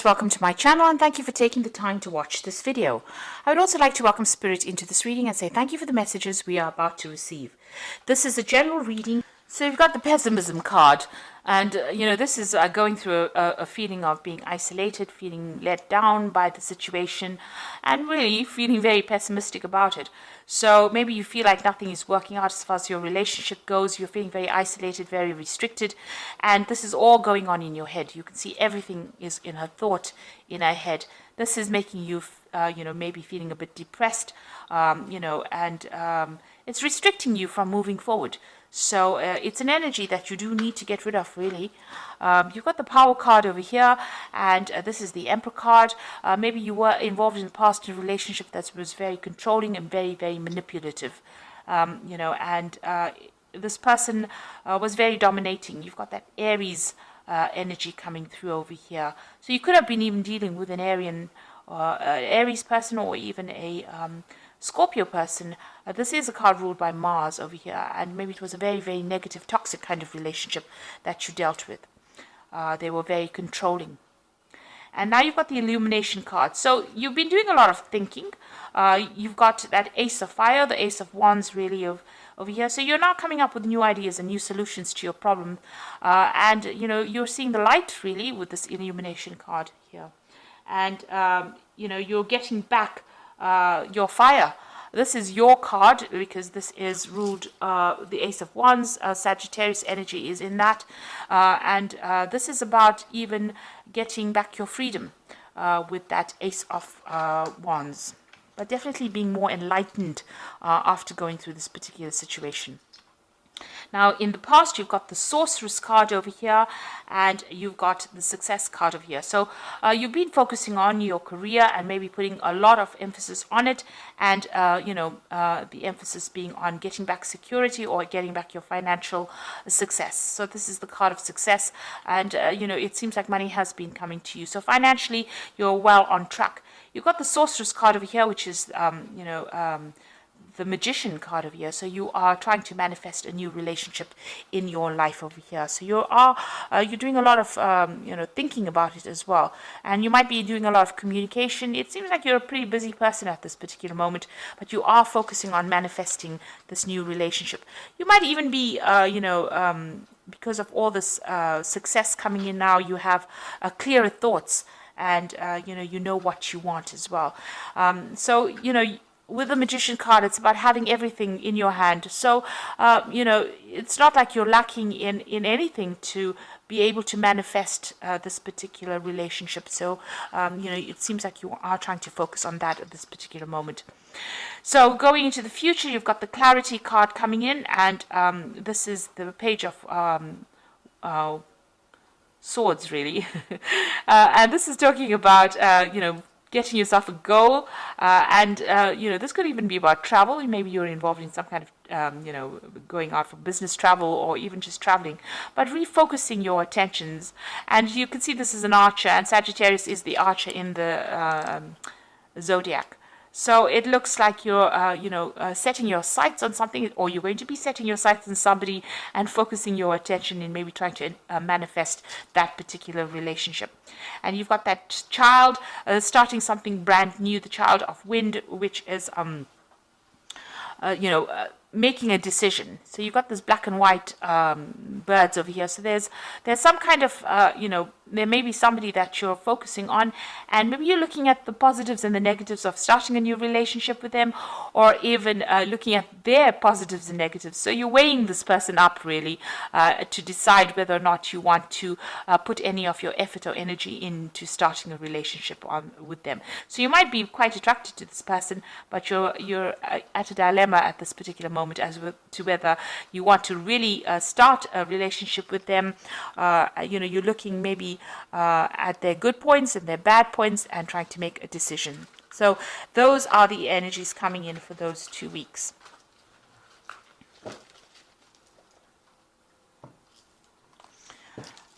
Welcome to my channel and thank you for taking the time to watch this video. I would also like to welcome Spirit into this reading and say thank you for the messages we are about to receive. This is a general reading. So you've got the pessimism card, and this is going through a feeling of being isolated, feeling let down by the situation, and really feeling very pessimistic about it. So maybe you feel like nothing is working out as far as your relationship goes. You're feeling very isolated, very restricted, and this is all going on in your head. You can see everything is in her thought, in her head. This is making you maybe feeling a bit depressed, and it's restricting you from moving forward. So it's an energy that you do need to get rid of, really. You've got the Power card over here, and this is the Emperor card. Maybe you were involved in the past in a relationship that was very controlling and very, very manipulative, and this person was very dominating. You've got that Aries energy coming through over here. So you could have been even dealing with an Aries person, or even a Scorpio person. This is a card ruled by Mars over here, and maybe it was a very, very negative, toxic kind of relationship that you dealt with. They were very controlling. And now you've got the Illumination card. So you've been doing a lot of thinking. You've got that Ace of Fire, the Ace of Wands, really, over here. So you're now coming up with new ideas and new solutions to your problem. And you're seeing the light, really, with this Illumination card here. And, you're getting back your fire. This is your card because this is ruled the Ace of Wands. Sagittarius energy is in that, and this is about even getting back your freedom with that Ace of Wands, but definitely being more enlightened after going through this particular situation. Now, in the past, you've got the Sorceress card over here, and you've got the Success card over here. So you've been focusing on your career and maybe putting a lot of emphasis on it, and the emphasis being on getting back security or getting back your financial success. So this is the card of success, and it seems like money has been coming to you. So financially, you're well on track. You've got the Sorceress card over here, which is the Magician card over here. So you are trying to manifest a new relationship in your life over here. So you're doing a lot of thinking about it as well, and you might be doing a lot of communication. It seems like you're a pretty busy person at this particular moment, but you are focusing on manifesting this new relationship. You might even be because of all this success coming in now, you have clearer thoughts, and you know what you want as well. With the Magician card, it's about having everything in your hand. So, it's not like you're lacking in anything to be able to manifest this particular relationship. So, it seems like you are trying to focus on that at this particular moment. So, going into the future, you've got the Clarity card coming in, and this is the Page of Swords, really. And this is talking about, getting yourself a goal, and this could even be about travel. Maybe you're involved in some kind of going out for business travel, or even just traveling, but refocusing your attentions. And you can see this is an archer, and Sagittarius is the archer in the zodiac. So it looks like you're, setting your sights on something, or you're going to be setting your sights on somebody and focusing your attention in maybe trying to manifest that particular relationship. And you've got that child starting something brand new, the child of wind, which is, making a decision. So you've got this black and white birds over here. So there's some kind of, there may be somebody that you're focusing on, and maybe you're looking at the positives and the negatives of starting a new relationship with them, or even looking at their positives and negatives. So you're weighing this person up, really, to decide whether or not you want to put any of your effort or energy into starting a relationship with them. So you might be quite attracted to this person, but you're at a dilemma at this particular moment as to whether you want to really start a relationship with them. You're looking maybe at their good points and their bad points and trying to make a decision. So those are the energies coming in for those 2 weeks.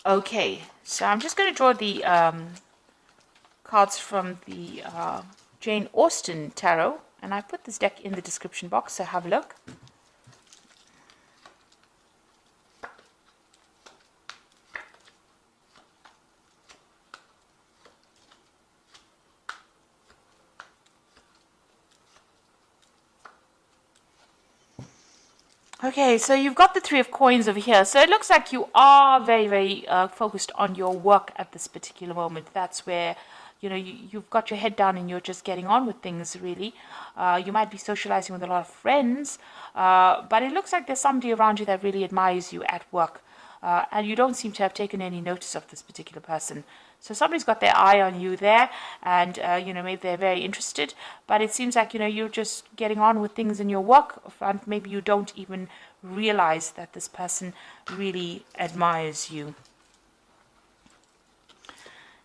Okay, so I'm just going to draw the cards from the Jane Austen Tarot, and I put this deck in the description box, so have a look. Okay, so you've got the Three of Coins over here. So it looks like you are very, very focused on your work at this particular moment. That's where, you've got your head down and you're just getting on with things, really. You might be socializing with a lot of friends, but it looks like there's somebody around you that really admires you at work. And you don't seem to have taken any notice of this particular person. So somebody's got their eye on you there, and maybe they're very interested. But it seems like you're just getting on with things in your work front. Maybe you don't even realize that this person really admires you.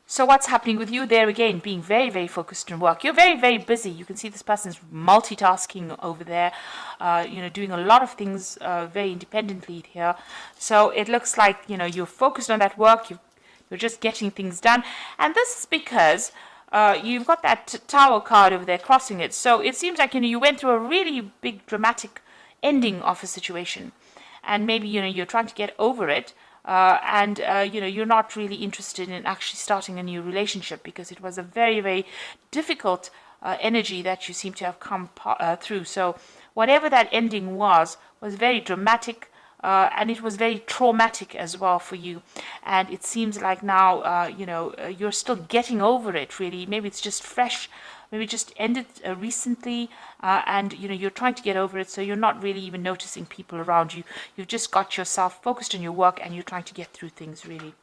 So what's happening with you there again? Being very, very focused on work. You're very, very busy. You can see this person's multitasking over there, doing a lot of things very independently here. So it looks like, you're focused on that work. You're just getting things done. And this is because you've got that Tower card over there crossing it. So it seems like, you went through a really big dramatic ending of a situation. And maybe, you're trying to get over it. And you're not really interested in actually starting a new relationship because it was a very, very difficult energy that you seem to have come through. So whatever that ending was very dramatic, and it was very traumatic as well for you. And it seems like now, you're still getting over it, really. Maybe it's just fresh. Maybe it just ended recently, and you're trying to get over it, so you're not really even noticing people around you. You've just got yourself focused on your work, and you're trying to get through things, really.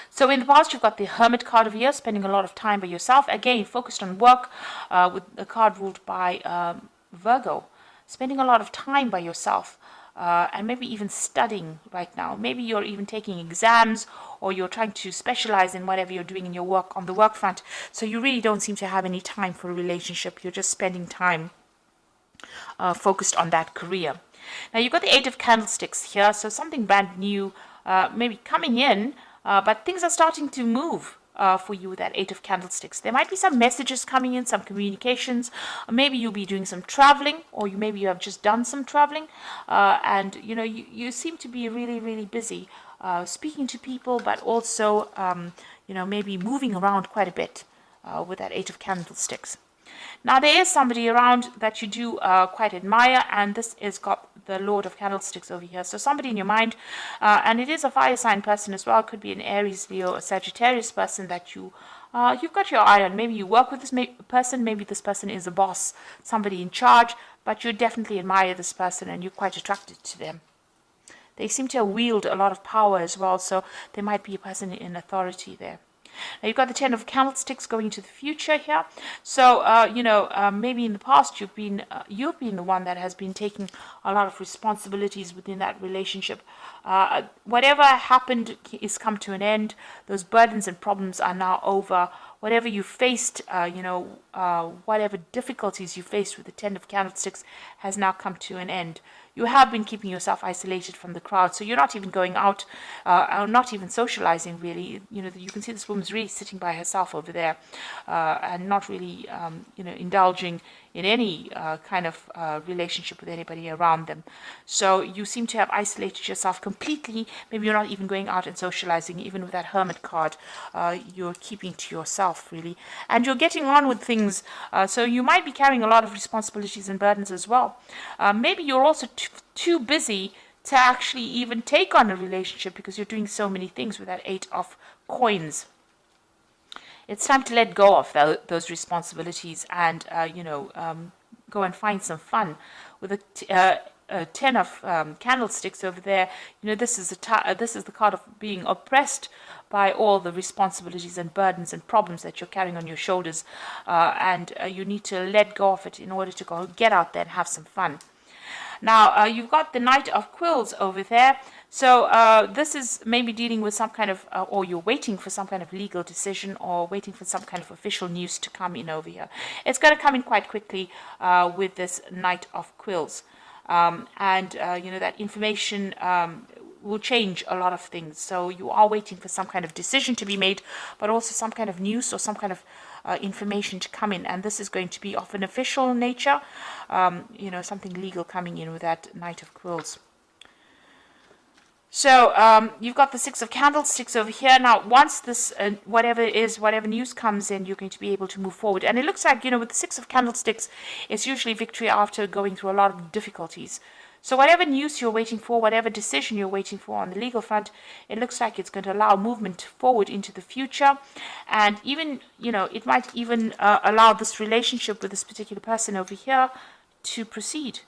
So in the past, you've got the Hermit card over here, spending a lot of time by yourself. Again, focused on work, with a card ruled by Virgo. Spending a lot of time by yourself. And maybe even studying right now. Maybe you're even taking exams, or you're trying to specialize in whatever you're doing in your work on the work front. So you really don't seem to have any time for a relationship. You're just spending time focused on that career. Now you've got the Eight of Candlesticks here, so something brand new maybe coming in, but things are starting to move. For you with that Eight of Candlesticks. There might be some messages coming in, some communications. Maybe you'll be doing some traveling, or maybe you have just done some traveling, and you seem to be really, really busy speaking to people, but also maybe moving around quite a bit with that Eight of Candlesticks. Now there is somebody around that you do quite admire, and this is got the Lord of Candlesticks over here. So somebody in your mind, and it is a fire sign person as well. It could be an Aries, Leo, a Sagittarius person that you've got your eye on. Maybe you work with this person. Maybe this person is a boss, somebody in charge, but you definitely admire this person and you're quite attracted to them. They seem to wield a lot of power as well, so there might be a person in authority there. Now you've got the Ten of Candlesticks going into the future here. So maybe in the past you've been the one that has been taking a lot of responsibilities within that relationship. Whatever happened is come to an end. Those burdens and problems are now over. Whatever you faced, whatever difficulties you faced with the Ten of Candlesticks has now come to an end. You have been keeping yourself isolated from the crowd, so you're not even going out, or not even socializing, really. You can see this woman's really sitting by herself over there, and not really, indulging in any kind of relationship with anybody around them. So you seem to have isolated yourself completely. Maybe you're not even going out and socializing, even with that Hermit card. You're keeping to yourself, really. And you're getting on with things, so you might be carrying a lot of responsibilities and burdens as well. Maybe you're also too busy to actually even take on a relationship because you're doing so many things with that Eight of Coins. It's time to let go of those responsibilities and, go and find some fun. With a Ten of Candlesticks over there, this is the card of being oppressed by all the responsibilities and burdens and problems that you're carrying on your shoulders, and you need to let go of it in order to go get out there and have some fun. Now, you've got the Knight of Quills over there. So this is maybe dealing with some kind of, or you're waiting for some kind of legal decision or waiting for some kind of official news to come in over here. It's going to come in quite quickly with this Knight of Quills. That information will change a lot of things. So you are waiting for some kind of decision to be made, but also some kind of news or some kind of information to come in, and this is going to be of an official nature, something legal coming in with that Knight of Quills. So you've got the Six of Candlesticks over here. Now, once this, whatever news comes in, you're going to be able to move forward. And it looks like, with the Six of Candlesticks, it's usually victory after going through a lot of difficulties. So whatever news you're waiting for, whatever decision you're waiting for on the legal front, it looks like it's going to allow movement forward into the future. And even, it might even allow this relationship with this particular person over here to proceed.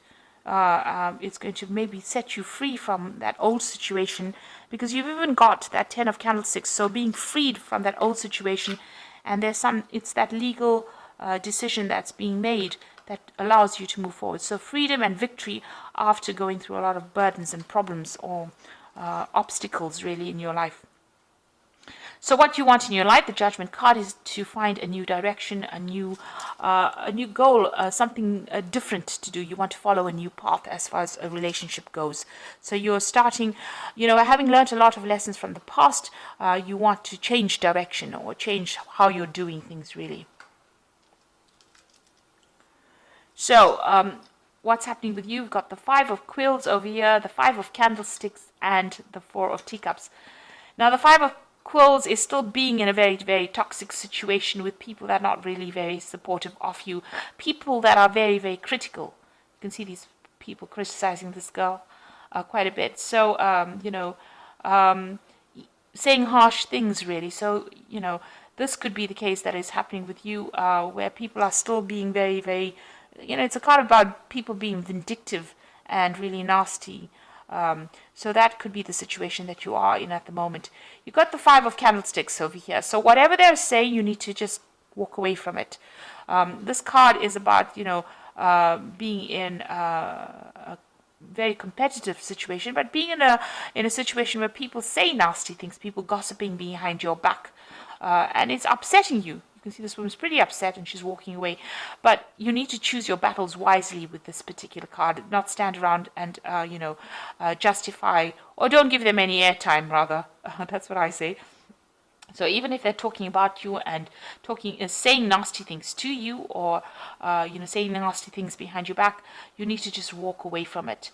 It's going to maybe set you free from that old situation, because you've even got that Ten of Candlesticks. So being freed from that old situation, and it's that legal decision that's being made that allows you to move forward. So freedom and victory after going through a lot of burdens and problems or obstacles really in your life. So what you want in your life, the Judgment card, is to find a new direction, a new goal, something different to do. You want to follow a new path as far as a relationship goes. So you're starting, having learned a lot of lessons from the past, you want to change direction or change how you're doing things really. So what's happening with you? You've got the Five of Quills over here, the Five of Candlesticks, and the Four of Teacups. Now the Five of Quills is still being in a very, very toxic situation with people that are not really very supportive of you. People that are very, very critical. You can see these people criticizing this girl quite a bit. So, saying harsh things really. So, this could be the case that is happening with you, where people are still being very, very, it's a card about people being vindictive and really nasty. So that could be the situation that you are in at the moment. You've got the Five of Candlesticks over here. So whatever they're saying, you need to just walk away from it. This card is about, being in a very competitive situation, but being in a situation where people say nasty things, people gossiping behind your back, and it's upsetting you. You can see this woman's pretty upset and she's walking away. But you need to choose your battles wisely with this particular card. Not stand around and, justify, or don't give them any airtime, rather. That's what I say. So even if they're talking about you and saying nasty things to you, or, saying nasty things behind your back, you need to just walk away from it.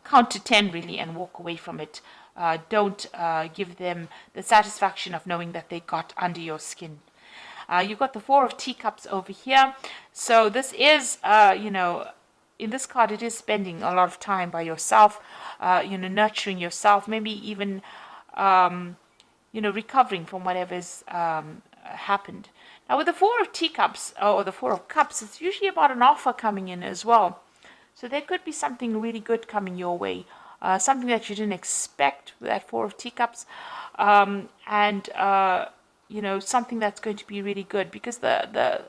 Count to 10 really and walk away from it. Don't give them the satisfaction of knowing that they got under your skin. You've got the Four of Teacups over here. So this is, in this card, it is spending a lot of time by yourself, nurturing yourself, maybe even, recovering from whatever's happened. Now, with the Four of Teacups, or the Four of Cups, it's usually about an offer coming in as well. So there could be something really good coming your way, something that you didn't expect with that Four of Teacups, something that's going to be really good, because the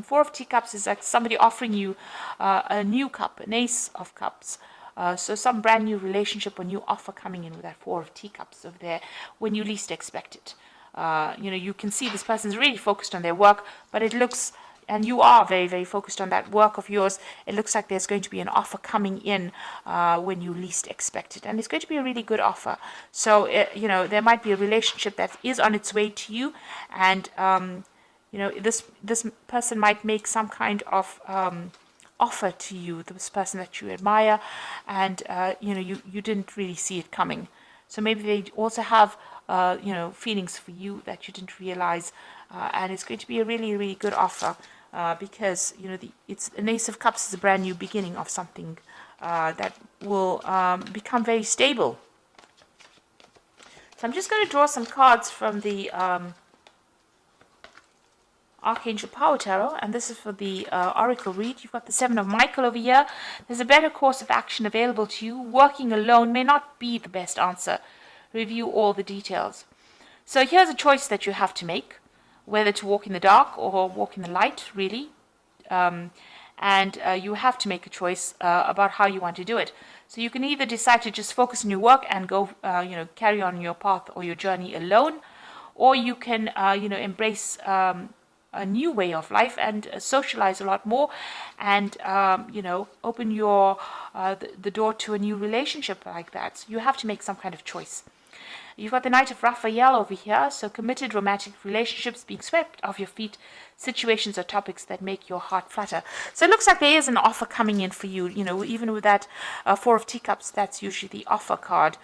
Four of Teacups is like somebody offering you a new cup, an Ace of Cups. So some brand new relationship or new offer coming in with that Four of Teacups over there when you least expect it. You can see this person's really focused on their work, but it looks, and you are very, very focused on that work of yours, it looks like there's going to be an offer coming in when you least expect it. And it's going to be a really good offer. So, there might be a relationship that is on its way to you. And, this person might make some kind of offer to you, this person that you admire, and, you didn't really see it coming. So maybe they also have, feelings for you that you didn't realize. And it's going to be a really, really good offer. Because it's an Ace of Cups is a brand new beginning of something that will become very stable. So I'm just going to draw some cards from the Archangel Power Tarot, and this is for the Oracle read. You've got the Seven of Michael over here. There's a better course of action available to you. Working alone may not be the best answer. Review all the details. So here's a choice that you have to make, whether to walk in the dark or walk in the light, really. And you have to make a choice about how you want to do it. So you can either decide to just focus on your work and go, carry on your path or your journey alone, or you can, embrace a new way of life and socialize a lot more, and open your the door to a new relationship like that. So you have to make some kind of choice. You've got the Knight of Raphael over here, so committed romantic relationships being swept off your feet, situations or topics that make your heart flutter. So it looks like there is an offer coming in for you. You know, even with that Four of Teacups, that's usually the offer card.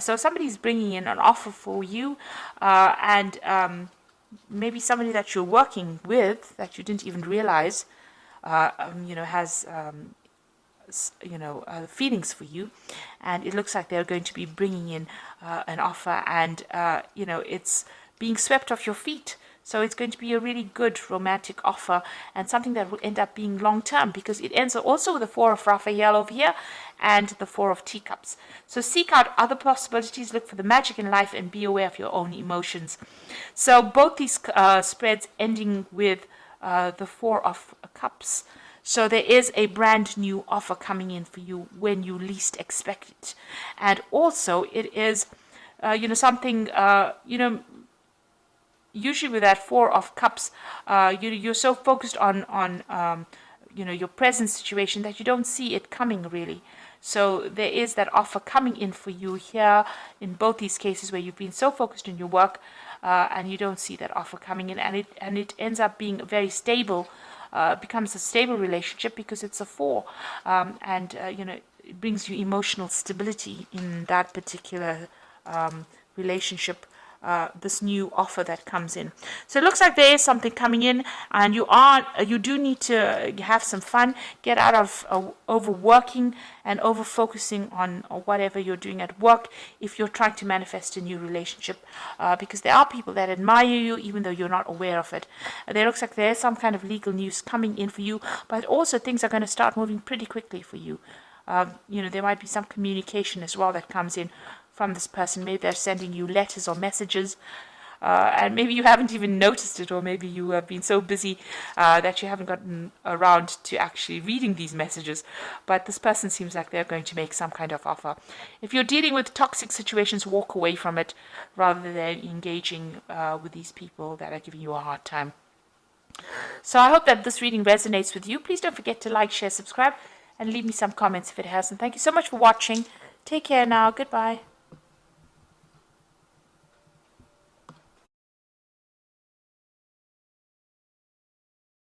So somebody's bringing in an offer for you, and maybe somebody that you're working with that you didn't even realize, has feelings for you, and it looks like they're going to be bringing in an offer, and it's being swept off your feet. So it's going to be a really good romantic offer, and something that will end up being long term, because it ends also with the Four of Raphael over here and the Four of Teacups. So seek out other possibilities, look for the magic in life, and be aware of your own emotions. So both these spreads ending with the Four of Cups. So there is a brand new offer coming in for you when you least expect it. And also it is, something, usually with that Four of Cups, you're so focused on your present situation that you don't see it coming really. So there is that offer coming in for you here in both these cases where you've been so focused on your work and you don't see that offer coming in, and it ends up being very stable. Becomes a stable relationship because it's a four, and it brings you emotional stability in that particular relationship. This new offer that comes in. So it looks like there is something coming in, and you do need to have some fun, get out of overworking and over focusing on whatever you're doing at work if you're trying to manifest a new relationship, because there are people that admire you even though you're not aware of it. There looks like there is some kind of legal news coming in for you, but also things are going to start moving pretty quickly for you. There might be some communication as well that comes in from this person. Maybe they're sending you letters or messages, and maybe you haven't even noticed it, or maybe you have been so busy that you haven't gotten around to actually reading these messages. But this person seems like they're going to make some kind of offer. If you're dealing with toxic situations, walk away from it rather than engaging with these people that are giving you a hard time. So I hope that this reading resonates with you. Please don't forget to like, share, subscribe, and leave me some comments if it has. And thank you so much for watching. Take care now. Goodbye.